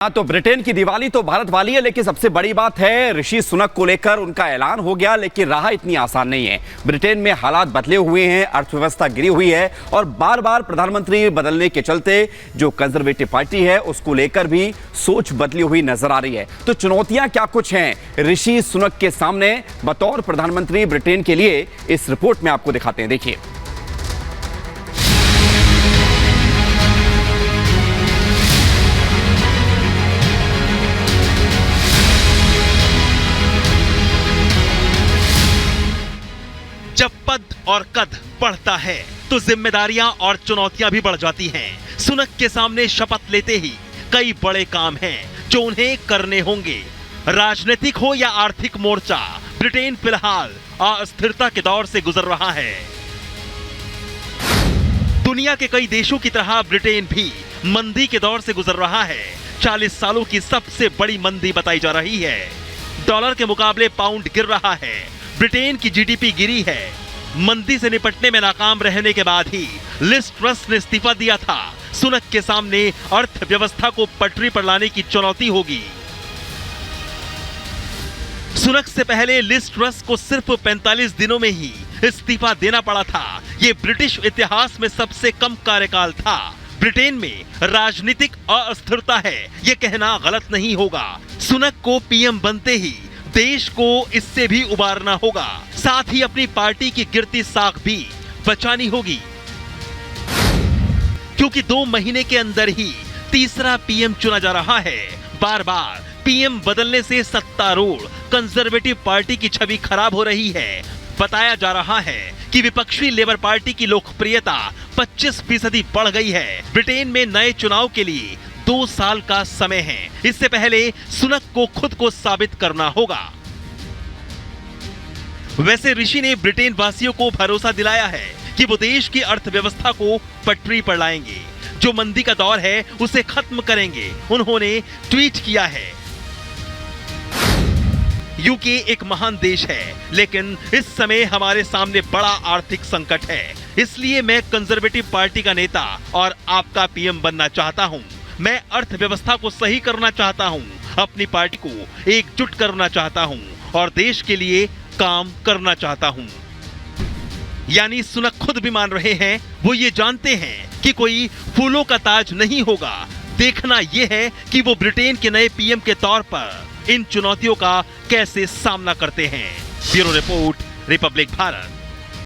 हाँ, तो ब्रिटेन की दिवाली तो भारत वाली है, लेकिन सबसे बड़ी बात है ऋषि सुनक को लेकर उनका ऐलान हो गया, लेकिन राह इतनी आसान नहीं है। ब्रिटेन में हालात बदले हुए हैं, अर्थव्यवस्था गिरी हुई है और बार बार प्रधानमंत्री बदलने के चलते जो कंजर्वेटिव पार्टी है उसको लेकर भी सोच बदली हुई नजर आ रही है। तो चुनौतियां क्या कुछ हैं ऋषि सुनक के सामने बतौर प्रधानमंत्री ब्रिटेन के लिए, इस रिपोर्ट में आपको दिखाते हैं। देखिए, जब पद और कद बढ़ता है तो जिम्मेदारियां और चुनौतियां भी बढ़ जाती हैं। सुनक के सामने शपथ लेते ही कई बड़े काम हैं जो उन्हें करने होंगे। राजनीतिक हो या आर्थिक मोर्चा, ब्रिटेन फिलहाल अस्थिरता के दौर से गुजर रहा है। दुनिया के कई देशों की तरह ब्रिटेन भी मंदी के दौर से गुजर रहा है। 40 सालों की सबसे बड़ी मंदी बताई जा रही है। डॉलर के मुकाबले पाउंड गिर रहा है। ब्रिटेन की जीडीपी गिरी है। मंदी से निपटने में नाकाम रहने के बाद ही लिज ट्रस ने इस्तीफा दिया था। सुनक के सामने अर्थव्यवस्था को पटरी पर लाने की चुनौती होगी। सुनक से पहले लिज ट्रस को सिर्फ 45 दिनों में ही इस्तीफा देना पड़ा था। यह ब्रिटिश इतिहास में सबसे कम कार्यकाल था। ब्रिटेन में राजनीतिक अस्थिरता है, यह कहना गलत नहीं होगा। सुनक को पीएम बनते ही देश को इससे भी उबारना होगा, साथ ही अपनी पार्टी की गिरती साख भी बचानी होगी, क्योंकि 2 महीने के अंदर ही तीसरा पीएम चुना जा रहा है। बार बार पीएम बदलने से सत्तारूढ़ कंजर्वेटिव पार्टी की छवि खराब हो रही है। बताया जा रहा है कि विपक्षी लेबर पार्टी की लोकप्रियता 25% बढ़ गई है। ब्रिटेन में नए चुनाव के लिए 2 साल का समय है। इससे पहले सुनक को खुद को साबित करना होगा। वैसे ऋषि ने ब्रिटेन वासियों को भरोसा दिलाया है कि वो देश की अर्थव्यवस्था को पटरी पर लाएंगे, जो मंदी का दौर है उसे खत्म करेंगे। उन्होंने ट्वीट किया है, यूके एक महान देश है, लेकिन इस समय हमारे सामने बड़ा आर्थिक संकट है। इसलिए मैं कंजर्वेटिव पार्टी का नेता और आपका पीएम बनना चाहता हूं। मैं अर्थव्यवस्था को सही करना चाहता हूं, अपनी पार्टी को एकजुट करना चाहता हूं और देश के लिए काम करना चाहता हूं। यानी सुनक खुद भी मान रहे हैं, वो ये जानते हैं कि कोई फूलों का ताज नहीं होगा। देखना यह है कि वो ब्रिटेन के नए पीएम के तौर पर इन चुनौतियों का कैसे सामना करते हैं। Bureau report, Republic Bharat.